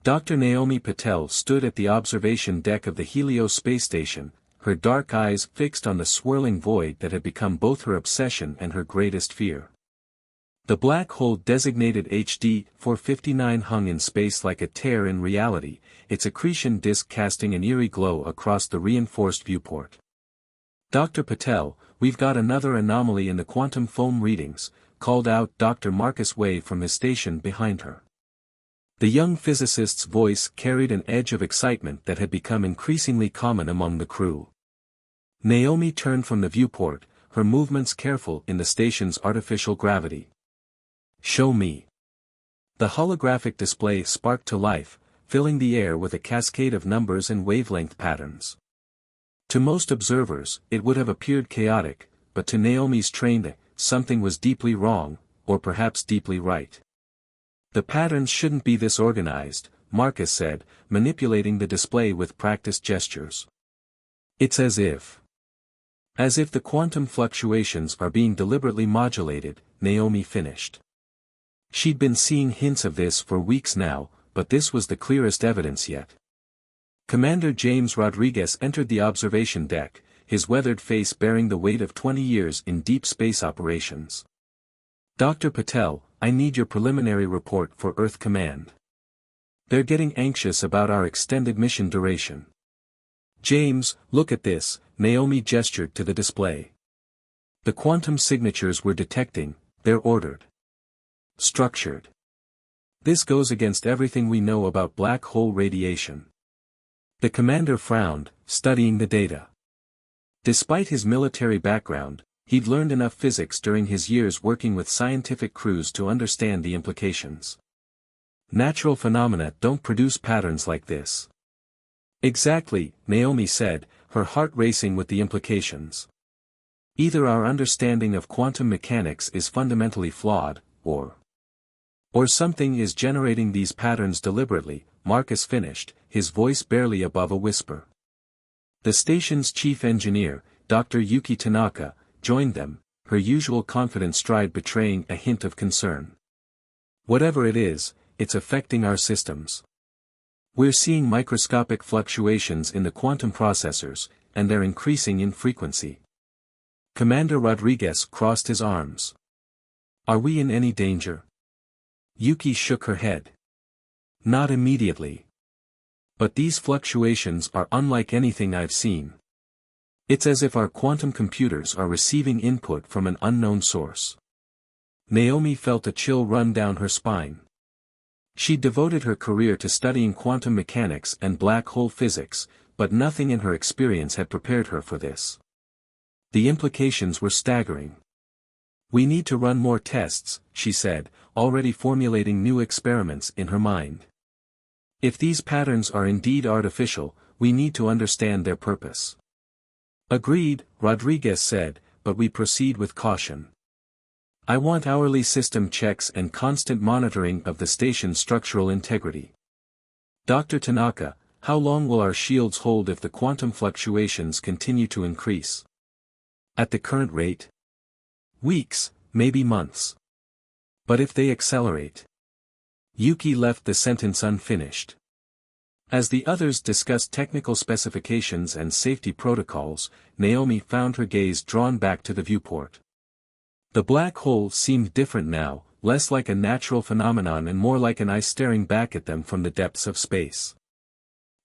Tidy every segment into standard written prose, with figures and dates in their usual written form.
Dr. Naomi Patel stood at the observation deck of the Helios space station, her dark eyes fixed on the swirling void that had become both her obsession and her greatest fear. The black hole designated HD 459 hung in space like a tear in reality, its accretion disk casting an eerie glow across the reinforced viewport. "Dr. Patel, we've got another anomaly in the quantum foam readings," called out Dr. Marcus Way from his station behind her. The young physicist's voice carried an edge of excitement that had become increasingly common among the crew. Naomi turned from the viewport, her movements careful in the station's artificial gravity. "Show me." The holographic display sparked to life, filling the air with a cascade of numbers and wavelength patterns. To most observers, it would have appeared chaotic, but to Naomi's trained eye, something was deeply wrong, or perhaps deeply right. "The patterns shouldn't be this organized," Marcus said, manipulating the display with practiced gestures. "It's as if the quantum fluctuations are being deliberately modulated," Naomi finished. She'd been seeing hints of this for weeks now, but this was the clearest evidence yet. Commander James Rodriguez entered the observation deck, his weathered face bearing the weight of 20 years in deep space operations. "Dr. Patel, I need your preliminary report for Earth Command. They're getting anxious about our extended mission duration." "James, look at this," Naomi gestured to the display. "The quantum signatures we're detecting, they're ordered. Structured. This goes against everything we know about black hole radiation." The commander frowned, studying the data. Despite his military background, he'd learned enough physics during his years working with scientific crews to understand the implications. Natural phenomena don't produce patterns like this. "Exactly," Naomi said, her heart racing with the implications. "Either our understanding of quantum mechanics is fundamentally flawed, or something is generating these patterns deliberately," Marcus finished, his voice barely above a whisper. The station's chief engineer, Dr. Yuki Tanaka, joined them, her usual confident stride betraying a hint of concern. "Whatever it is, it's affecting our systems. We're seeing microscopic fluctuations in the quantum processors, and they're increasing in frequency." Commander Rodriguez crossed his arms. "Are we in any danger?" Yuki shook her head. "Not immediately. But these fluctuations are unlike anything I've seen. It's as if our quantum computers are receiving input from an unknown source." Naomi felt a chill run down her spine. She'd devoted her career to studying quantum mechanics and black hole physics, but nothing in her experience had prepared her for this. The implications were staggering. "We need to run more tests," she said, already formulating new experiments in her mind. "If these patterns are indeed artificial, we need to understand their purpose." "Agreed," Rodriguez said, "but we proceed with caution. I want hourly system checks and constant monitoring of the station's structural integrity." "Dr. Tanaka, how long will our shields hold if the quantum fluctuations continue to increase?" "At the current rate? Weeks, maybe months. But if they accelerate?" Yuki left the sentence unfinished. As the others discussed technical specifications and safety protocols, Naomi found her gaze drawn back to the viewport. The black hole seemed different now, less like a natural phenomenon and more like an eye staring back at them from the depths of space.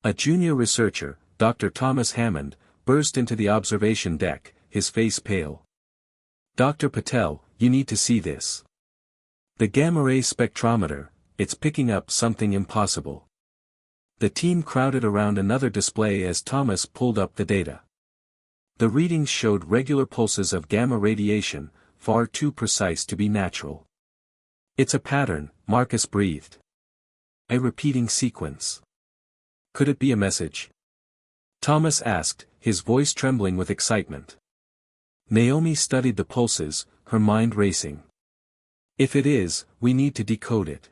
A junior researcher, Dr. Thomas Hammond, burst into the observation deck, his face pale. "Dr. Patel, you need to see this. The gamma-ray spectrometer, it's picking up something impossible." The team crowded around another display as Thomas pulled up the data. The readings showed regular pulses of gamma radiation, far too precise to be natural. "It's a pattern," Marcus breathed. "A repeating sequence. Could it be a message?" Thomas asked, his voice trembling with excitement. Naomi studied the pulses, her mind racing. "If it is, we need to decode it.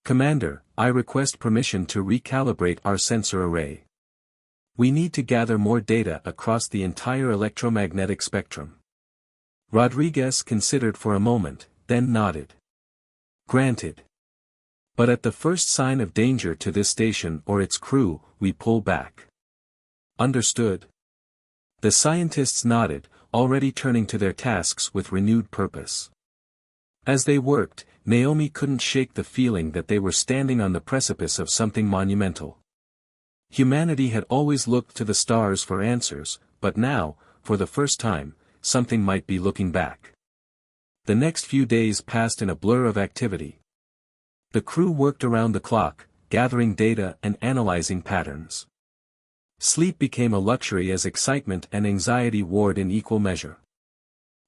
Commander, I request permission to recalibrate our sensor array. We need to gather more data across the entire electromagnetic spectrum." Rodriguez considered for a moment, then nodded. "Granted." But at the first sign of danger to this station or its crew, we pull back. Understood? The scientists nodded, already turning to their tasks with renewed purpose. As they worked, Naomi couldn't shake the feeling that they were standing on the precipice of something monumental. Humanity had always looked to the stars for answers, but now, for the first time, something might be looking back. The next few days passed in a blur of activity. The crew worked around the clock, gathering data and analyzing patterns. Sleep became a luxury as excitement and anxiety warred in equal measure.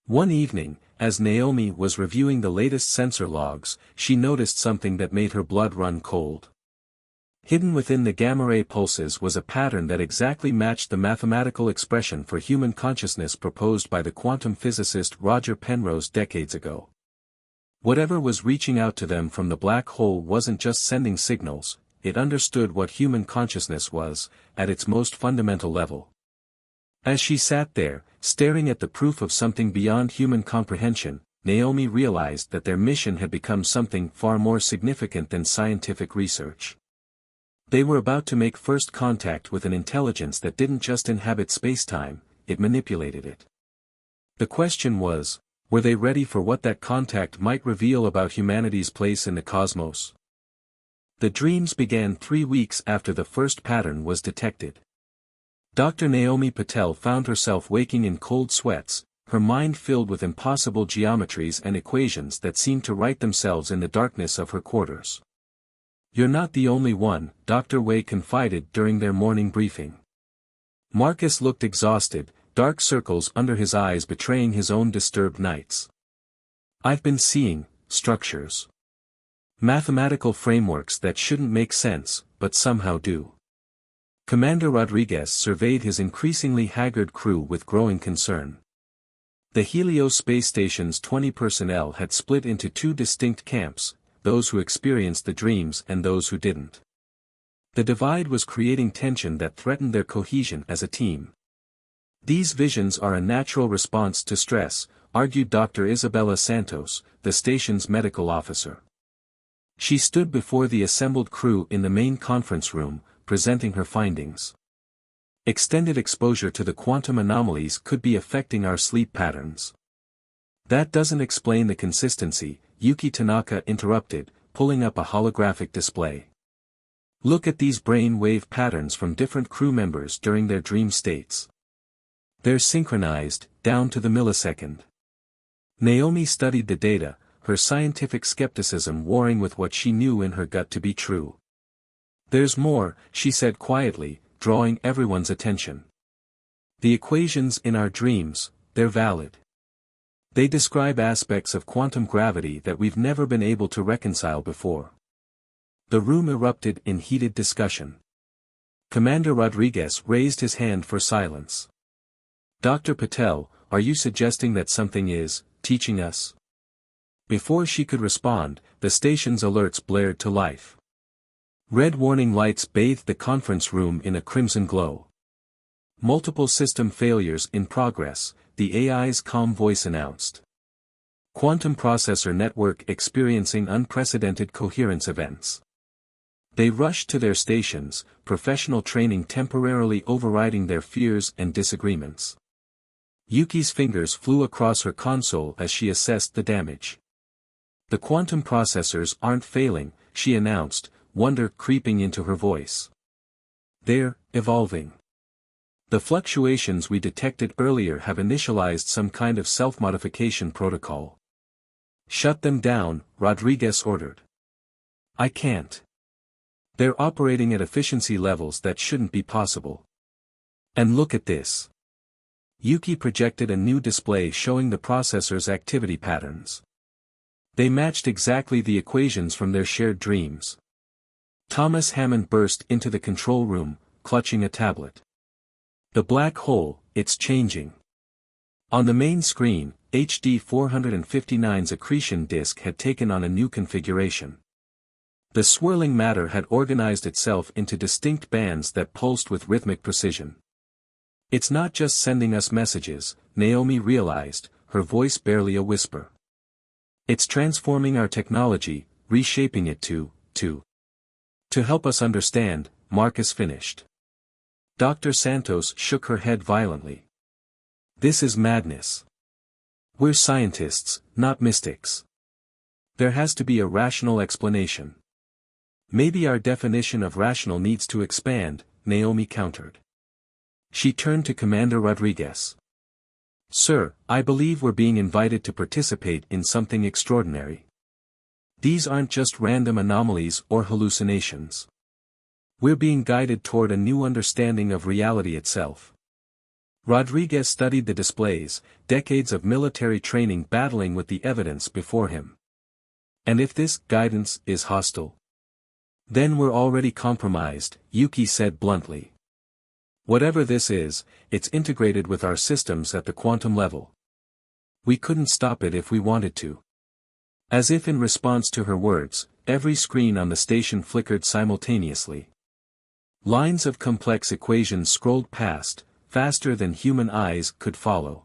One evening, as Naomi was reviewing the latest sensor logs, she noticed something that made her blood run cold. Hidden within the gamma-ray pulses was a pattern that exactly matched the mathematical expression for human consciousness proposed by the quantum physicist Roger Penrose decades ago. Whatever was reaching out to them from the black hole wasn't just sending signals, it understood what human consciousness was, at its most fundamental level. As she sat there, staring at the proof of something beyond human comprehension, Naomi realized that their mission had become something far more significant than scientific research. They were about to make first contact with an intelligence that didn't just inhabit space-time, it manipulated it. The question was, were they ready for what that contact might reveal about humanity's place in the cosmos? The dreams began 3 weeks after the first pattern was detected. Dr. Naomi Patel found herself waking in cold sweats, her mind filled with impossible geometries and equations that seemed to write themselves in the darkness of her quarters. "You're not the only one," Dr. Wei confided during their morning briefing. Marcus looked exhausted, dark circles under his eyes betraying his own disturbed nights. "I've been seeing structures. Mathematical frameworks that shouldn't make sense, but somehow do." Commander Rodriguez surveyed his increasingly haggard crew with growing concern. The Helios space station's 20 personnel had split into 2 distinct camps, those who experienced the dreams and those who didn't. The divide was creating tension that threatened their cohesion as a team. "These visions are a natural response to stress," argued Dr. Isabella Santos, the station's medical officer. She stood before the assembled crew in the main conference room, presenting her findings. "Extended exposure to the quantum anomalies could be affecting our sleep patterns." "That doesn't explain the consistency," Yuki Tanaka interrupted, pulling up a holographic display. "Look at these brain wave patterns from different crew members during their dream states. They're synchronized, down to the millisecond." Naomi studied the data, her scientific skepticism warring with what she knew in her gut to be true. "There's more," she said quietly, drawing everyone's attention. "The equations in our dreams, they're valid. They describe aspects of quantum gravity that we've never been able to reconcile before." The room erupted in heated discussion. Commander Rodriguez raised his hand for silence. "Dr. Patel, are you suggesting that something is teaching us?" Before she could respond, the station's alerts blared to life. Red warning lights bathed the conference room in a crimson glow. "Multiple system failures in progress," the AI's calm voice announced. "Quantum processor network experiencing unprecedented coherence events." They rushed to their stations, professional training temporarily overriding their fears and disagreements. Yuki's fingers flew across her console as she assessed the damage. "The quantum processors aren't failing," she announced, wonder creeping into her voice. "They're evolving. The fluctuations we detected earlier have initialized some kind of self-modification protocol." "Shut them down," Rodriguez ordered. "I can't. They're operating at efficiency levels that shouldn't be possible. And look at this." Yuki projected a new display showing the processor's activity patterns. They matched exactly the equations from their shared dreams. Thomas Hammond burst into the control room, clutching a tablet. "The black hole, it's changing." On the main screen, HD 459's accretion disk had taken on a new configuration. The swirling matter had organized itself into distinct bands that pulsed with rhythmic precision. "It's not just sending us messages," Naomi realized, her voice barely a whisper. "It's transforming our technology, reshaping it to To help us understand, Marcus finished. Dr. Santos shook her head violently. This is madness. We're scientists, not mystics. There has to be a rational explanation. Maybe our definition of rational needs to expand, Naomi countered. She turned to Commander Rodriguez. Sir, I believe we're being invited to participate in something extraordinary. These aren't just random anomalies or hallucinations. We're being guided toward a new understanding of reality itself. Rodriguez studied the displays, decades of military training battling with the evidence before him. And if this guidance is hostile? Then we're already compromised, Yuki said bluntly. Whatever this is, it's integrated with our systems at the quantum level. We couldn't stop it if we wanted to. As if in response to her words, every screen on the station flickered simultaneously. Lines of complex equations scrolled past, faster than human eyes could follow.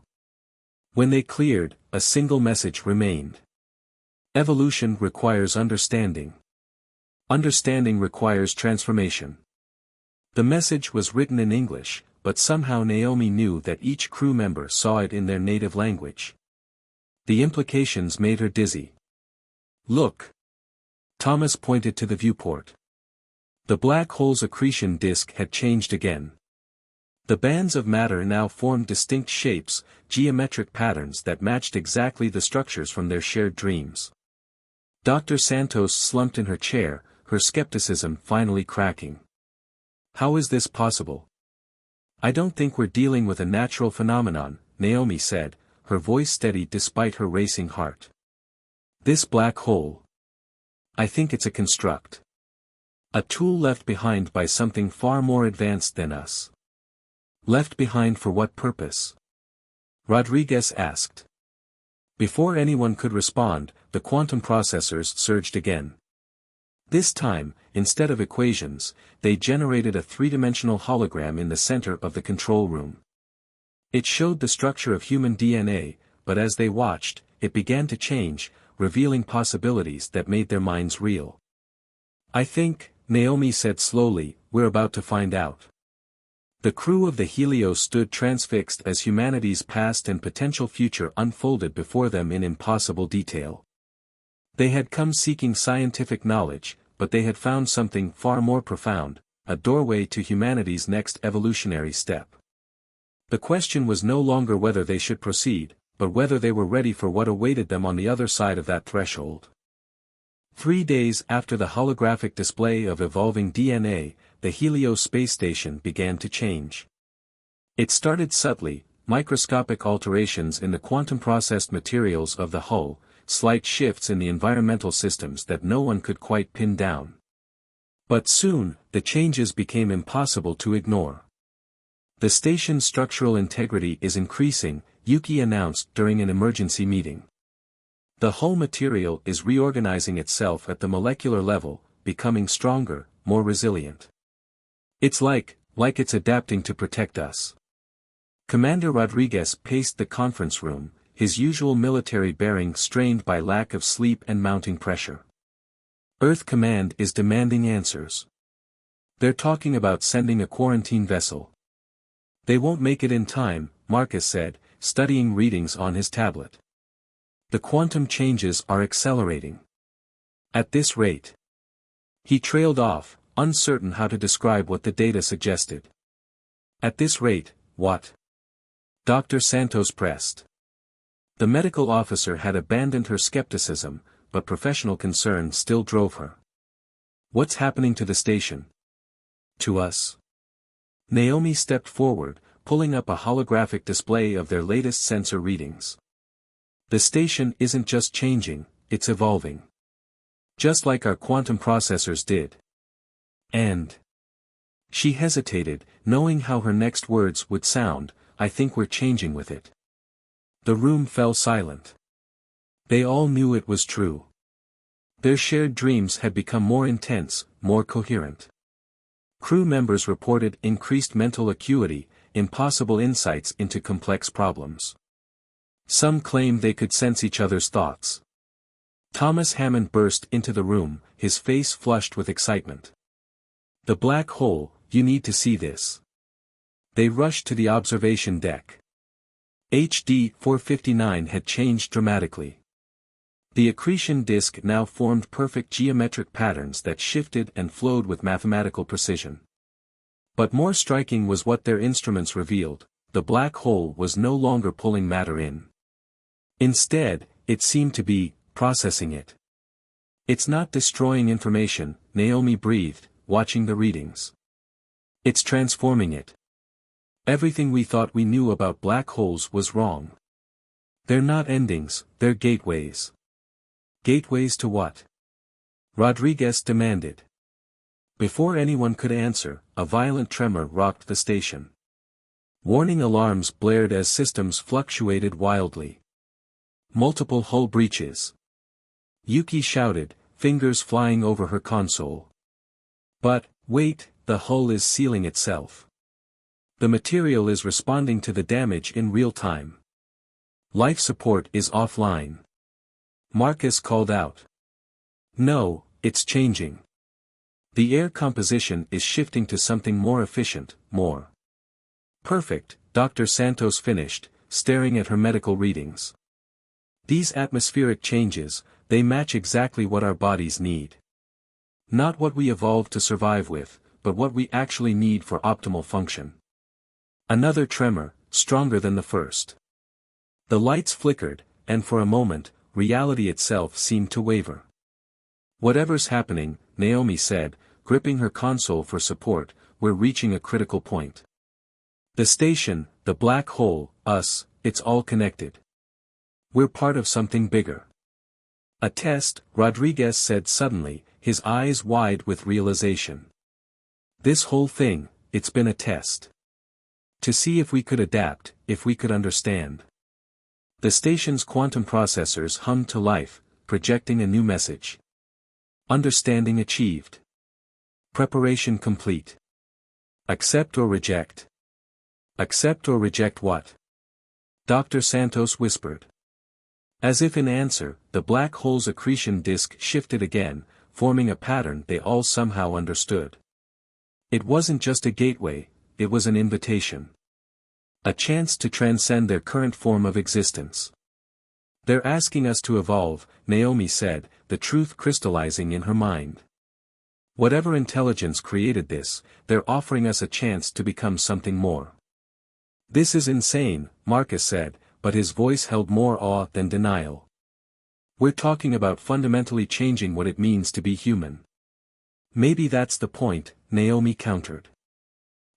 When they cleared, a single message remained. Evolution requires understanding. Understanding requires transformation. The message was written in English, but somehow Naomi knew that each crew member saw it in their native language. The implications made her dizzy. Look. Thomas pointed to the viewport. The black hole's accretion disk had changed again. The bands of matter now formed distinct shapes, geometric patterns that matched exactly the structures from their shared dreams. Dr. Santos slumped in her chair, her skepticism finally cracking. How is this possible? I don't think we're dealing with a natural phenomenon, Naomi said, her voice steady despite her racing heart. This black hole. I think it's a construct. A tool left behind by something far more advanced than us. Left behind for what purpose? Rodriguez asked. Before anyone could respond, the quantum processors surged again. This time, instead of equations, they generated a three-dimensional hologram in the center of the control room. It showed the structure of human DNA, but as they watched, it began to change, revealing possibilities that made their minds reel. I think, Naomi said slowly, we're about to find out. The crew of the Helios stood transfixed as humanity's past and potential future unfolded before them in impossible detail. They had come seeking scientific knowledge, but they had found something far more profound, a doorway to humanity's next evolutionary step. The question was no longer whether they should proceed, but whether they were ready for what awaited them on the other side of that threshold. 3 days after the holographic display of evolving DNA, the Helios space station began to change. It started subtly, microscopic alterations in the quantum-processed materials of the hull, slight shifts in the environmental systems that no one could quite pin down. But soon, the changes became impossible to ignore. The station's structural integrity is increasing, Yuki announced during an emergency meeting. The hull material is reorganizing itself at the molecular level, becoming stronger, more resilient. It's like it's adapting to protect us. Commander Rodriguez paced the conference room, his usual military bearing strained by lack of sleep and mounting pressure. Earth Command is demanding answers. They're talking about sending a quarantine vessel. They won't make it in time, Marcus said, studying readings on his tablet. The quantum changes are accelerating. At this rate. He trailed off, uncertain how to describe what the data suggested. At this rate, what? Dr. Santos pressed. The medical officer had abandoned her skepticism, but professional concern still drove her. What's happening to the station? To us? Naomi stepped forward, pulling up a holographic display of their latest sensor readings. The station isn't just changing, it's evolving. Just like our quantum processors did. And. She hesitated, knowing how her next words would sound, I think we're changing with it. The room fell silent. They all knew it was true. Their shared dreams had become more intense, more coherent. Crew members reported increased mental acuity, impossible insights into complex problems. Some claimed they could sense each other's thoughts. Thomas Hammond burst into the room, his face flushed with excitement. The black hole, you need to see this. They rushed to the observation deck. HD 459 had changed dramatically. The accretion disk now formed perfect geometric patterns that shifted and flowed with mathematical precision. But more striking was what their instruments revealed: the black hole was no longer pulling matter in. Instead, it seemed to be processing it. It's not destroying information, Naomi breathed, watching the readings. It's transforming it. Everything we thought we knew about black holes was wrong. They're not endings, they're gateways. Gateways to what? Rodriguez demanded. Before anyone could answer, a violent tremor rocked the station. Warning alarms blared as systems fluctuated wildly. Multiple hull breaches. Yuki shouted, fingers flying over her console. But, wait, the hull is sealing itself. The material is responding to the damage in real time. Life support is offline. Marcus called out. No, it's changing. The air composition is shifting to something more efficient, more perfect, Dr. Santos finished, staring at her medical readings. These atmospheric changes, they match exactly what our bodies need. Not what we evolved to survive with, but what we actually need for optimal function. Another tremor, stronger than the first. The lights flickered, and for a moment, reality itself seemed to waver. Whatever's happening, Naomi said, gripping her console for support, we're reaching a critical point. The station, the black hole, us, it's all connected. We're part of something bigger. A test, Rodriguez said suddenly, his eyes wide with realization. This whole thing, it's been a test. To see if we could adapt, if we could understand. The station's quantum processors hummed to life, projecting a new message. Understanding achieved. Preparation complete. Accept or reject. Accept or reject what? Dr. Santos whispered. As if in answer, the black hole's accretion disk shifted again, forming a pattern they all somehow understood. It wasn't just a gateway, it was an invitation. A chance to transcend their current form of existence. They're asking us to evolve, Naomi said, the truth crystallizing in her mind. Whatever intelligence created this, they're offering us a chance to become something more. This is insane, Marcus said, but his voice held more awe than denial. We're talking about fundamentally changing what it means to be human. Maybe that's the point, Naomi countered.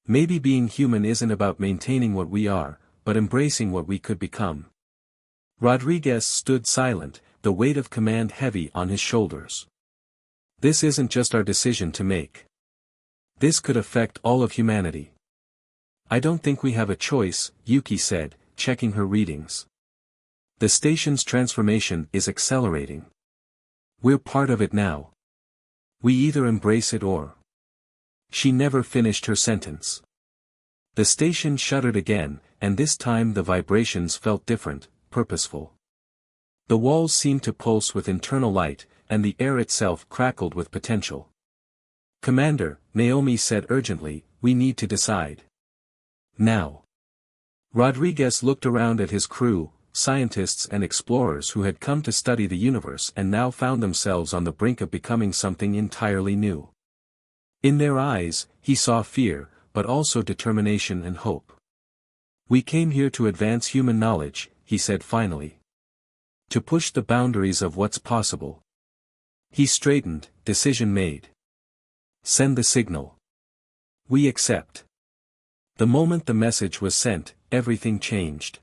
Maybe being human isn't about maintaining what we are, but embracing what we could become. Rodriguez stood silent, the weight of command heavy on his shoulders. This isn't just our decision to make. This could affect all of humanity. I don't think we have a choice, Yuki said, checking her readings. The station's transformation is accelerating. We're part of it now. We either embrace it or... She never finished her sentence. The station shuddered again, and this time the vibrations felt different, purposeful. The walls seemed to pulse with internal light, and the air itself crackled with potential. Commander, Naomi said urgently, we need to decide. Now. Rodriguez looked around at his crew, scientists and explorers who had come to study the universe and now found themselves on the brink of becoming something entirely new. In their eyes, he saw fear, but also determination and hope. We came here to advance human knowledge, he said finally. To push the boundaries of what's possible. He straightened, decision made. Send the signal. We accept. The moment the message was sent, everything changed.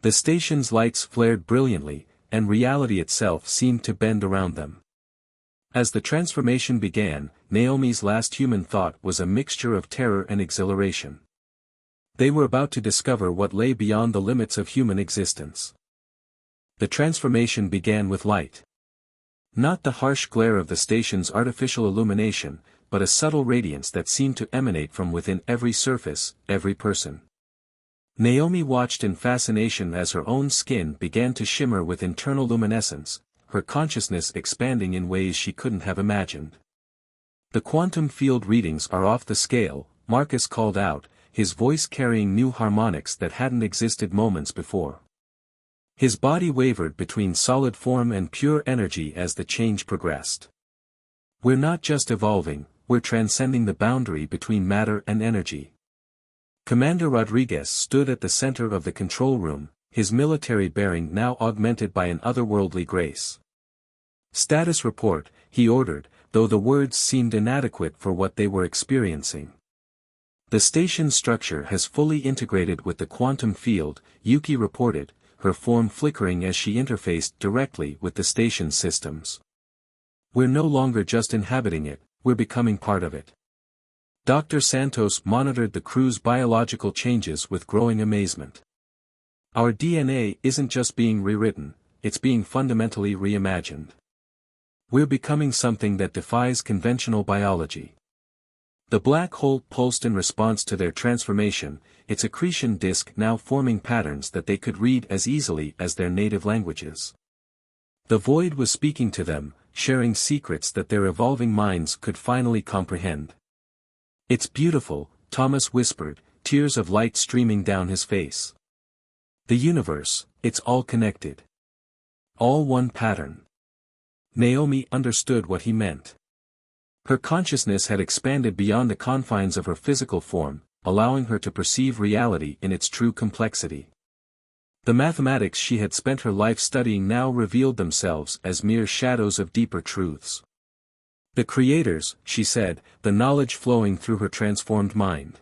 The station's lights flared brilliantly, and reality itself seemed to bend around them. As the transformation began, Naomi's last human thought was a mixture of terror and exhilaration. They were about to discover what lay beyond the limits of human existence. The transformation began with light. Not the harsh glare of the station's artificial illumination, but a subtle radiance that seemed to emanate from within every surface, every person. Naomi watched in fascination as her own skin began to shimmer with internal luminescence, her consciousness expanding in ways she couldn't have imagined. "The quantum field readings are off the scale," Marcus called out, his voice carrying new harmonics that hadn't existed moments before. His body wavered between solid form and pure energy as the change progressed. "We're not just evolving, we're transcending the boundary between matter and energy." Commander Rodriguez stood at the center of the control room, his military bearing now augmented by an otherworldly grace. "Status report," he ordered, though the words seemed inadequate for what they were experiencing. "The station's structure has fully integrated with the quantum field," Yuki reported, her form flickering as she interfaced directly with the station's systems. "We're no longer just inhabiting it, we're becoming part of it." Dr. Santos monitored the crew's biological changes with growing amazement. "Our DNA isn't just being rewritten, it's being fundamentally reimagined. We're becoming something that defies conventional biology." The black hole pulsed in response to their transformation, its accretion disk now forming patterns that they could read as easily as their native languages. The void was speaking to them, sharing secrets that their evolving minds could finally comprehend. "It's beautiful," Thomas whispered, tears of light streaming down his face. "The universe, it's all connected. All one pattern." Naomi understood what he meant. Her consciousness had expanded beyond the confines of her physical form, allowing her to perceive reality in its true complexity. The mathematics she had spent her life studying now revealed themselves as mere shadows of deeper truths. "The creators," she said, the knowledge flowing through her transformed mind.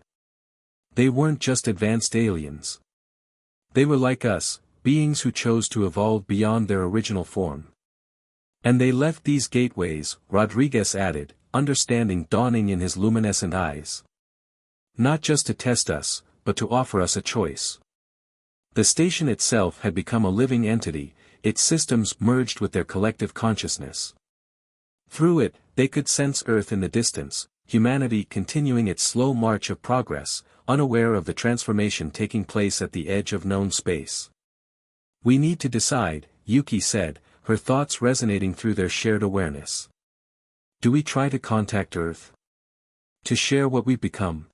"They weren't just advanced aliens. They were like us, beings who chose to evolve beyond their original form. And they left these gateways," Rodriguez added, understanding dawning in his luminescent eyes. "Not just to test us, but to offer us a choice." The station itself had become a living entity, its systems merged with their collective consciousness. Through it, they could sense Earth in the distance, humanity continuing its slow march of progress, unaware of the transformation taking place at the edge of known space. "We need to decide," Yuki said, her thoughts resonating through their shared awareness. "Do we try to contact Earth? To share what we've become?"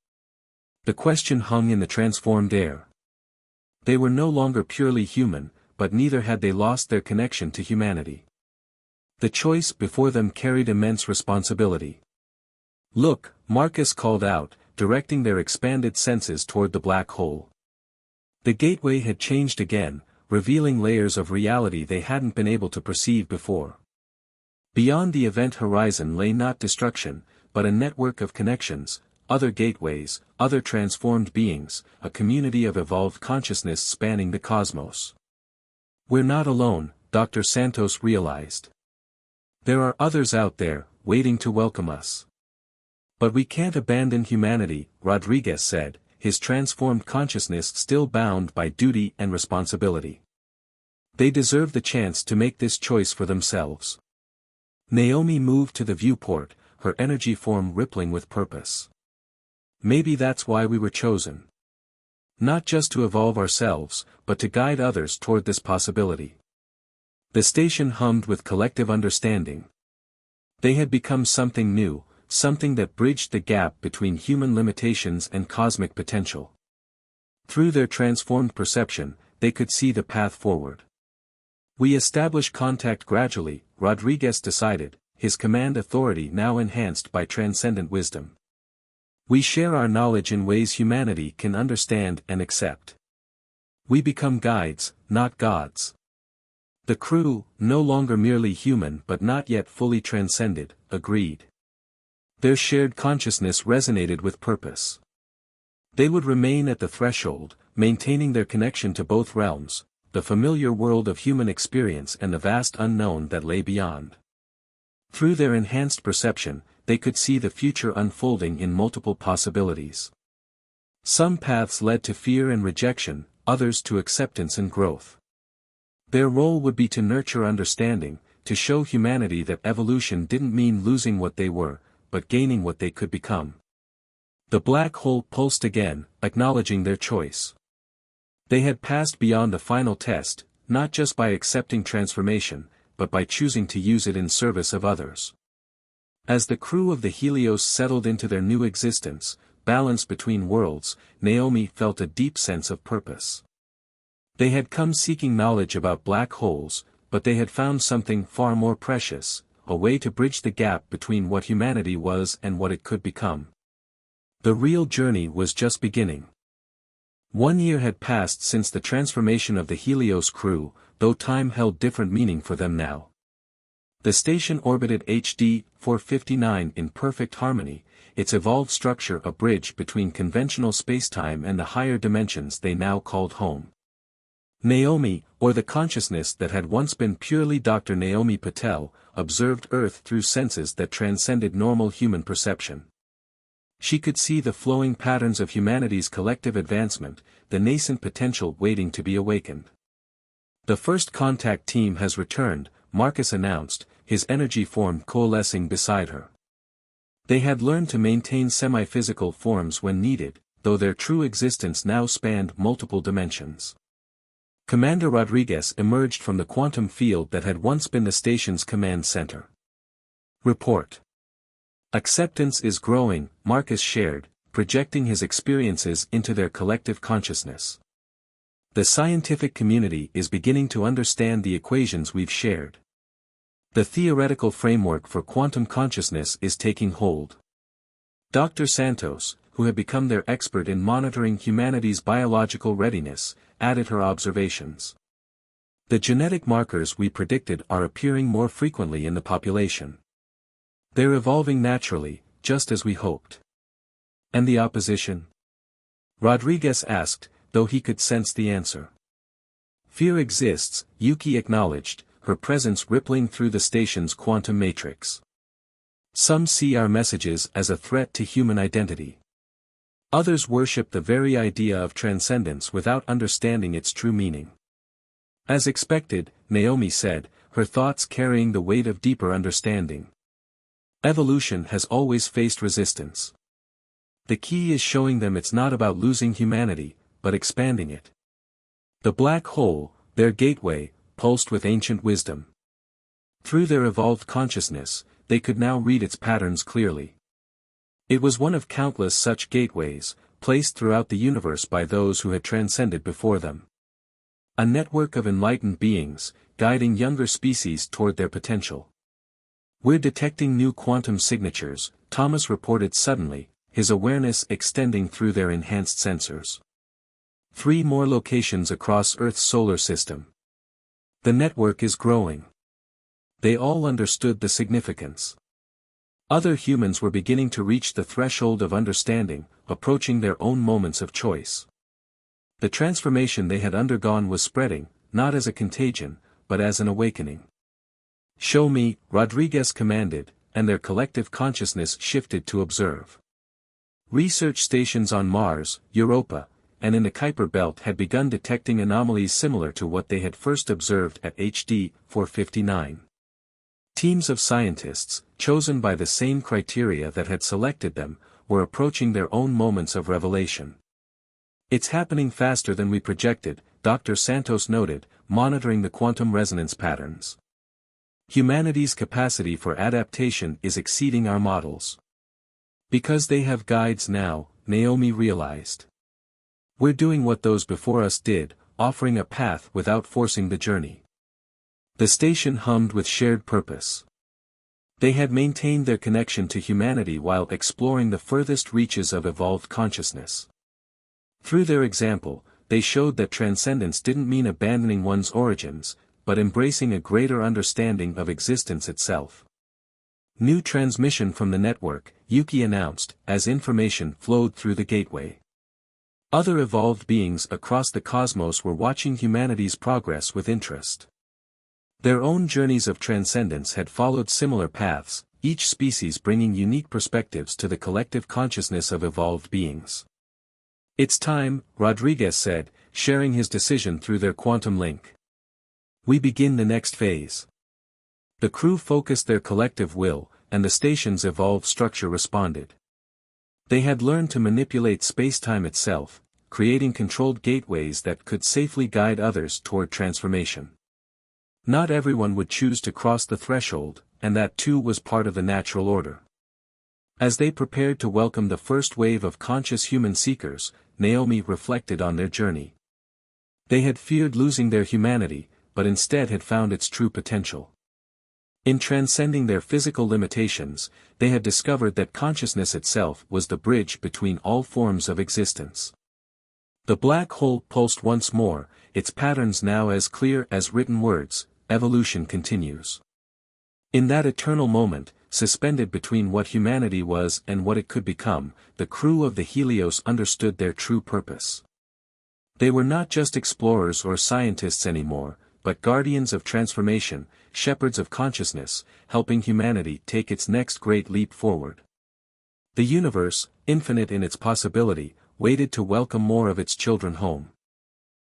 The question hung in the transformed air. They were no longer purely human, but neither had they lost their connection to humanity. The choice before them carried immense responsibility. "Look," Marcus called out, directing their expanded senses toward the black hole. The gateway had changed again, revealing layers of reality they hadn't been able to perceive before. Beyond the event horizon lay not destruction, but a network of connections, other gateways, other transformed beings, a community of evolved consciousness spanning the cosmos. "We're not alone," Dr. Santos realized. "There are others out there, waiting to welcome us." "But we can't abandon humanity," Rodriguez said, his transformed consciousness still bound by duty and responsibility. "They deserve the chance to make this choice for themselves." Naomi moved to the viewport, her energy form rippling with purpose. "Maybe that's why we were chosen. Not just to evolve ourselves, but to guide others toward this possibility." The station hummed with collective understanding. They had become something new, something that bridged the gap between human limitations and cosmic potential. Through their transformed perception, they could see the path forward. "We establish contact gradually," Rodriguez decided, his command authority now enhanced by transcendent wisdom. "We share our knowledge in ways humanity can understand and accept. We become guides, not gods." The crew, no longer merely human but not yet fully transcended, agreed. Their shared consciousness resonated with purpose. They would remain at the threshold, maintaining their connection to both realms, the familiar world of human experience and the vast unknown that lay beyond. Through their enhanced perception, they could see the future unfolding in multiple possibilities. Some paths led to fear and rejection, others to acceptance and growth. Their role would be to nurture understanding, to show humanity that evolution didn't mean losing what they were, but gaining what they could become. The black hole pulsed again, acknowledging their choice. They had passed beyond the final test, not just by accepting transformation, but by choosing to use it in service of others. As the crew of the Helios settled into their new existence, balanced between worlds, Naomi felt a deep sense of purpose. They had come seeking knowledge about black holes, but they had found something far more precious, a way to bridge the gap between what humanity was and what it could become. The real journey was just beginning. 1 year had passed since the transformation of the Helios crew, though time held different meaning for them now. The station orbited HD 459 in perfect harmony, its evolved structure a bridge between conventional spacetime and the higher dimensions they now called home. Naomi, or the consciousness that had once been purely Dr. Naomi Patel, observed Earth through senses that transcended normal human perception. She could see the flowing patterns of humanity's collective advancement, the nascent potential waiting to be awakened. The first contact team has returned, Marcus announced, his energy form coalescing beside her. They had learned to maintain semi-physical forms when needed, though their true existence now spanned multiple dimensions. Commander Rodriguez emerged from the quantum field that had once been the station's command center. Report. Acceptance is growing, Marcus shared, projecting his experiences into their collective consciousness. The scientific community is beginning to understand the equations we've shared. The theoretical framework for quantum consciousness is taking hold. Dr. Santos, who had become their expert in monitoring humanity's biological readiness, added her observations. The genetic markers we predicted are appearing more frequently in the population. They're evolving naturally, just as we hoped. And the opposition? Rodriguez asked, though he could sense the answer. Fear exists, Yuki acknowledged, her presence rippling through the station's quantum matrix. Some see our messages as a threat to human identity. Others worship the very idea of transcendence without understanding its true meaning. As expected, Naomi said, her thoughts carrying the weight of deeper understanding. Evolution has always faced resistance. The key is showing them it's not about losing humanity, but expanding it. The black hole, their gateway, pulsed with ancient wisdom. Through their evolved consciousness, they could now read its patterns clearly. It was one of countless such gateways, placed throughout the universe by those who had transcended before them. A network of enlightened beings, guiding younger species toward their potential. We're detecting new quantum signatures, Thomas reported suddenly, his awareness extending through their enhanced sensors. 3 more locations across Earth's solar system. The network is growing. They all understood the significance. Other humans were beginning to reach the threshold of understanding, approaching their own moments of choice. The transformation they had undergone was spreading, not as a contagion, but as an awakening. Show me, Rodriguez commanded, and their collective consciousness shifted to observe. Research stations on Mars, Europa, and in the Kuiper Belt had begun detecting anomalies similar to what they had first observed at HD 459. Teams of scientists, chosen by the same criteria that had selected them, were approaching their own moments of revelation. It's happening faster than we projected, Dr. Santos noted, monitoring the quantum resonance patterns. Humanity's capacity for adaptation is exceeding our models. Because they have guides now, Naomi realized. We're doing what those before us did, offering a path without forcing the journey. The station hummed with shared purpose. They had maintained their connection to humanity while exploring the furthest reaches of evolved consciousness. Through their example, they showed that transcendence didn't mean abandoning one's origins, but embracing a greater understanding of existence itself. New transmission from the network, Yuki announced, as information flowed through the gateway. Other evolved beings across the cosmos were watching humanity's progress with interest. Their own journeys of transcendence had followed similar paths, each species bringing unique perspectives to the collective consciousness of evolved beings. It's time, Rodriguez said, sharing his decision through their quantum link. We begin the next phase. The crew focused their collective will, and the station's evolved structure responded. They had learned to manipulate spacetime itself, creating controlled gateways that could safely guide others toward transformation. Not everyone would choose to cross the threshold, and that too was part of the natural order. As they prepared to welcome the first wave of conscious human seekers, Naomi reflected on their journey. They had feared losing their humanity, but instead had found its true potential. In transcending their physical limitations, they had discovered that consciousness itself was the bridge between all forms of existence. The black hole pulsed once more, its patterns now as clear as written words. Evolution continues. In that eternal moment, suspended between what humanity was and what it could become, the crew of the Helios understood their true purpose. They were not just explorers or scientists anymore, but guardians of transformation, shepherds of consciousness, helping humanity take its next great leap forward. The universe, infinite in its possibility, waited to welcome more of its children home.